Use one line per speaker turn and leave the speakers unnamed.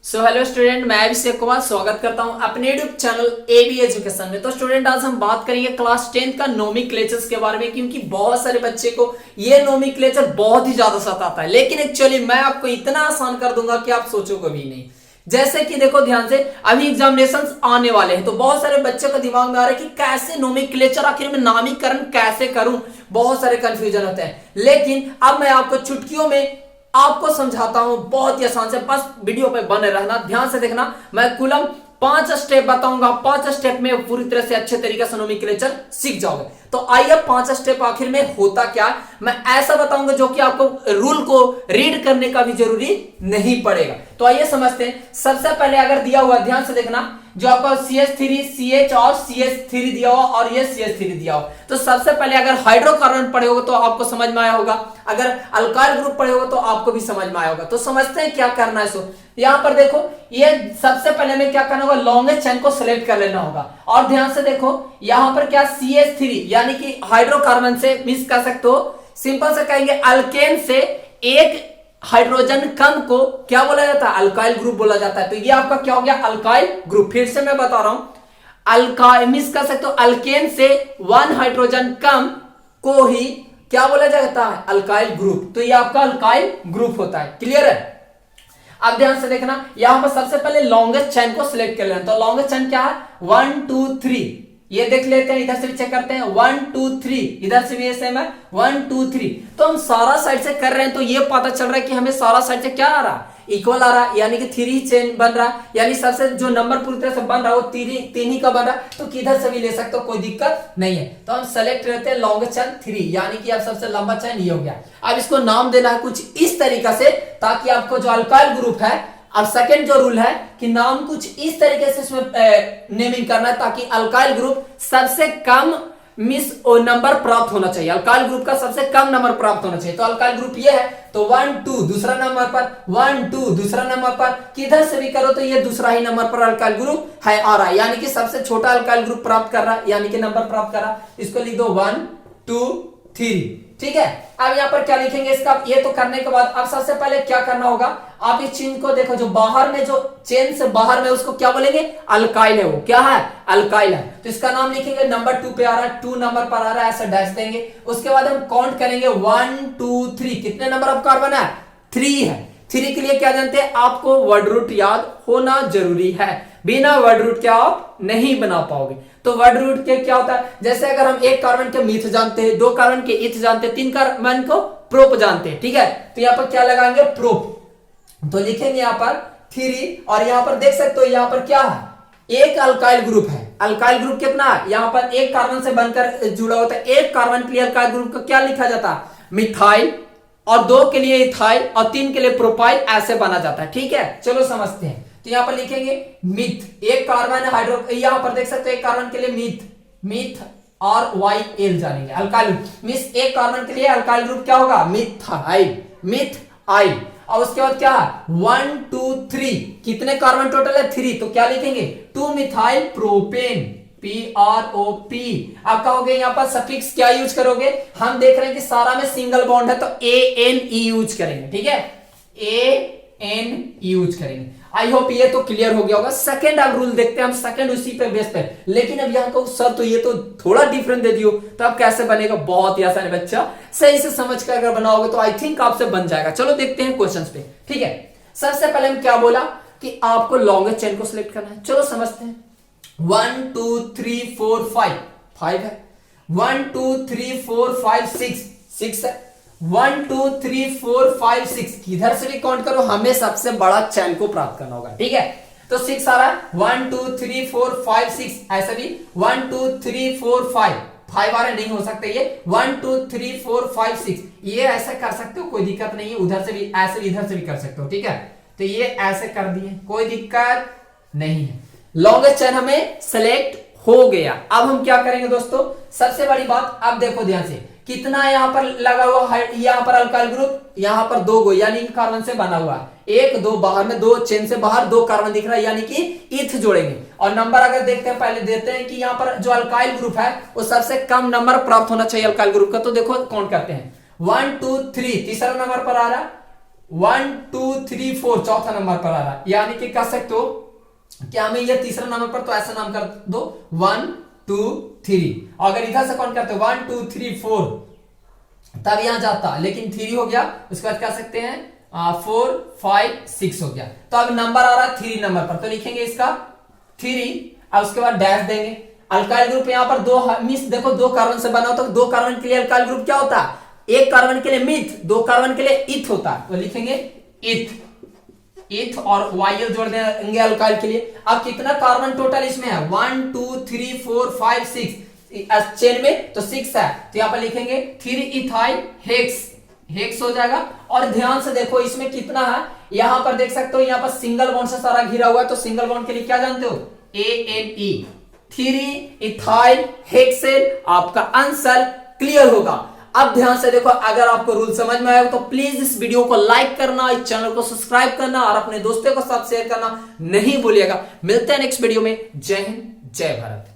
Hello student, मैं अभिषेक कुमार स्वागत करता हूं अपने यूट्यूब चैनल एबी एजुकेशन में। तो स्टूडेंट, आज हम बात करेंगे क्लास 10 का नोमेनक्लेचर्स के बारे में, क्योंकि बहुत सारे बच्चे को ये नोमेनक्लेचर बहुत ही ज्यादा सताता है। लेकिन एक्चुअली मैं आपको इतना आसान कर दूंगा कि आप सोचोगे भी नहीं। जैसे कि देखो ध्यान से, अभी एग्जामिनेशंस आने वाले हैं, तो बहुत सारे बच्चों के दिमाग में आ रहा है कि कैसे नोमेनक्लेचर, आखिर में नामीकरण कैसे करूं, बहुत सारे कंफ्यूजन होते हैं। लेकिन अब मैं आपको चुटकियों में आपको समझाता हूं, बहुत ही आसान से। बस वीडियो पे बने रहना, ध्यान से देखना। मैं कुलम 5 स्टेप बताऊंगा, 5 स्टेप में पूरी तरह से अच्छे तरीके से नोमेनक्लेचर सीख जाओगे। तो आइए 5 स्टेप आखिर में होता क्या, मैं ऐसा बताऊंगा जो कि आपको रूल को रीड करने का भी जरूरी नहीं पड़ेगा। तो आइए समझते हैं। सबसे पहले अगर दिया हुआ, ध्यान से देखना, जो आपका CH3 CH और CH3 दिया हुआ और ये CH3 दिया हुआ, तो सबसे पहले अगर हाइड्रोकार्बन पढ़े होगे तो आपको समझ में आया होगा, अगर अल्काइल ग्रुप पढ़े होगे तो आपको भी समझ में आया होगा। तो समझते हैं क्या करना है। सो यहां पर देखो, ये सबसे पहले में क्या करना होगा, लॉन्गेस्ट चेन को सिलेक्ट कर लेना होगा। और ध्यान से देखो, यहां पर क्या CH3 यानी कि हाइड्रोकार्बन से मिस कर सकते हो, सिंपल से कहेंगे अल्केन से एक हाइड्रोजन कम को क्या बोला जाता है, अल्काइल ग्रुप बोला जाता है। तो ये आपका क्या हो गया, अल्काइल ग्रुप। फिर से मैं बता रहा हूं, अल्काइल मिस कर सकते हो, अल्केन से 1 हाइड्रोजन कम को ही क्या बोला जाता है, अल्काइल ग्रुप। तो ये आपका अल्काइल ग्रुप होता है। क्लियर है। अब ध्यान से देखना, यहां पर सबसे पहले लॉन्गेस्ट चेन को सिलेक्ट कर लेना। तो लॉन्गेस्ट चेन क्या है, 1 2 3, ये देख लेते हैं, इधर से भी चेक करते हैं, 1 2 3, इधर से भी सेम है 1 2 3। तो हम सारा साइड से कर रहे हैं, तो ये पता चल रहा है कि हमें सारा साइड से क्या आ रहा है, इक्वल आ रहा है, यानी कि 3 चेन बन रहा है, यानी सबसे जो नंबर पूरी तरह से बन रहा है वो 3 ही का बन रहा है। तो किधर से भी ले सकते हो, कोई दिक्कत नहीं है। तो हम सेलेक्ट करते हैं लॉन्गेस्ट चेन 3, यानी कि अब सबसे लंबा चेन ये हो गया। अब इसको नाम देना है कुछ इस तरीका से, ताकि आपको जो अल्काइल ग्रुप है, अब सेकंड जो रूल है कि नाम कुछ इस तरीके से इसमें नेमिंग करना है, ताकि अल्काइल ग्रुप सबसे कम मिस नंबर प्राप्त होना चाहिए, अल्काइल ग्रुप का सबसे कम नंबर प्राप्त होना चाहिए। तो अल्काइल ग्रुप ये है, तो 1 2 दूसरा नंबर पर, 1 2 दूसरा नंबर पर, किधर से भी करो तो ये दूसरा ही नंबर पर अल्काइल ग्रुप है आ रहा है, यानी कि सबसे छोटा अल्काइल ग्रुप प्राप्त कर रहा है, यानी कि नंबर प्राप्त कर रहा है। इसको लिख दो 1 2 3, ठीक है। अब यहां पर क्या लिखेंगे इसका, ये तो करने के बाद अब सबसे पहले क्या करना होगा, आप इस चिन्ह को देखो, जो बाहर में, जो चेन से बाहर में, उसको क्या बोलेंगे, अल्काइल है। वो क्या है, अल्काइल है। तो इसका नाम लिखेंगे, नंबर 2 पे आ रहा है, 2 नंबर पर आ रहा है, ऐसा डैश देंगे। उसके बाद हम काउंट करेंगे 1 2 3, कितने नंबर ऑफ कार्बन है, 3 है। 3 के लिए क्या जानते हैं, आपको वर्ड रूट याद होना जरूरी है, बिना वर्ड रूट के आप नहीं बना पाओगे। तो वर्ड रूट के क्या होता है, जैसे अगर हम 1 कार्बन के मीथ जानते हैं, 2 कार्बन के इथ जानते हैं, 3 कार्बन को प्रोप जानते हैं, ठीक है। तो यहां पर क्या लगाएंगे, प्रोप। तो लिखेंगे यहां पर 3, और यहां पर देख सकते हो, यहां पर क्या है, एक अल्काइल ग्रुप है। अल्काइल ग्रुप कितना है, यहां पर 1 कार्बन से बनकर जुड़ा होता है। 1 कार्बन के लिए अल्काइल ग्रुप का क्या लिखा जाता है, मिथाइल, और 2 के लिए इथाइल, और 3 के लिए प्रोपाइल, ऐसे बना जाता है, ठीक है। चलो समझते हैं। तो यहां पर लिखेंगे मिथ, 1 कार्बन है हाइड्रो, यहां पर देख सकते हो 1 कार्बन के लिए मिथ और YL जानेंगे, अल्काइल मिस 1 कार्बन के लिए अल्काइल ग्रुप क्या होगा, मिथाइल। और उसके बाद क्या है, 1 2 3, कितने कार्बन टोटल है, 3। तो क्या लिखेंगे, 2 मिथाइल प्रोपेन, PROP। आप कहोगे यहां पर सफिक्स क्या यूज करोगे, हम देख रहे हैं कि सारा में सिंगल बॉन्ड है, तो ANE यूज करेंगे, ठीक है, AN यूज करेंगे। आई होप ये तो क्लियर हो गया होगा। सेकंड अब रूल देखते हैं हम, सेकंड उसी पे बेस पे। लेकिन अब यहां तो सर, तो ये तो थोड़ा डिफरेंट दे दियो, तो अब कैसे बनेगा, बहुत ही आसान है बच्चा, सही से समझ कर अगर बनाओगे तो आई थिंक आपसे बन जाएगा। चलो देखते हैं क्वेश्चंस पे, ठीक है। सबसे पहले हम क्या बोला कि आपको लॉन्गेस्ट चेन को सिलेक्ट करना है। चलो समझते हैं। 1 2 3 4 5 है, 1 2 3 4 5 6 है, 1 2 3 4 5 6, किधर से भी काउंट करो, हमें सबसे बड़ा चैन को प्राप्त करना होगा, ठीक है। तो 6 आ रहा है, 1 2 3 4 5 6, ऐसा भी 1 2 3 4 5 आ रहा है, नहीं हो सकता ये 1 2 3 4 5 6, ये ऐसे कर सकते हो, कोई दिक्कत नहीं है। उधर से भी ऐसे, इधर से भी कर सकते हो, ठीक है। तो ये ऐसे कर दिए, कोई दिक्कत नहीं है। लॉन्गेस्ट चेन हमें सेलेक्ट हो गया। अब हम क्या करेंगे दोस्तों, सबसे बड़ी बात, अब देखो ध्यान से, कितना यहां पर लगा हुआ है, यहां पर अल्काइल ग्रुप, यहां पर 2 गो, यानी कि कार्बन से बना हुआ है, 1 2 बाहर में, 2 चेन से बाहर 2 कार्बन दिख रहा है, यानी कि इथ जोड़ेंगे। और नंबर अगर देखते हैं, पहले देते हैं कि यहां पर जो अल्काइल ग्रुप है वो सबसे कम नंबर प्राप्त होना चाहिए अल्काइल ग्रुप का। तो देखो काउंट करते हैं, 1 2 3, तीसरा नंबर पर आ रहा है, 1 2 3 4 चौथा नंबर पर आ रहा है, यानी कि कह सकते हो क्या हमें ये तीसरा नंबर पर, तो ऐसा नाम कर दो 1 2 3। अगर इधर से काउंट करते 1 2 3 4 तब यहां जाता, लेकिन 3 हो गया, उसके बाद कह सकते हैं 4 5 6 हो गया। तो अब नंबर आ रहा है 3 नंबर पर, तो लिखेंगे इसका 3, अब उसके बाद डैश देंगे। अल्काइल ग्रुप यहाँ पर दो मिस देखो, दो कार्बन से बना होता है, दो कार्बन के लिए अल्काइल ग्रुप क्या होता है, एक कार्बन के लिए मिथ, दो कार्बन के लिए इथ होता है, तो लिखेंगे इथ, इथ और वाइल जोड़ देंगे अल्काइल के लिए। अब कितना कार्बन टोटल इसमें है 1 2 3 4 5 6 चेन में, तो 6 है, तो यहां पर लिखेंगे 3 इथाइल हेक्स, हेक्स हो जाएगा। और ध्यान से देखो इसमें कितना है, यहां पर देख सकते हो, यहां पर सिंगल बॉन्ड से सारा घिरा हुआ है, तो सिंगल बॉन्ड के लिए क्या जानते हो, ANE, 3 इथाइल हेक्सेन, आपका आंसर क्लियर होगा। अब ध्यान से देखो, अगर आपको रूल समझ में आया तो प्लीज इस वीडियो को लाइक करना, इस चैनल को सब्सक्राइब करना और अपने दोस्तों के साथ शेयर करना नहीं भूलिएगा। मिलते हैं नेक्स्ट वीडियो में। जय हिंद, जय भारत।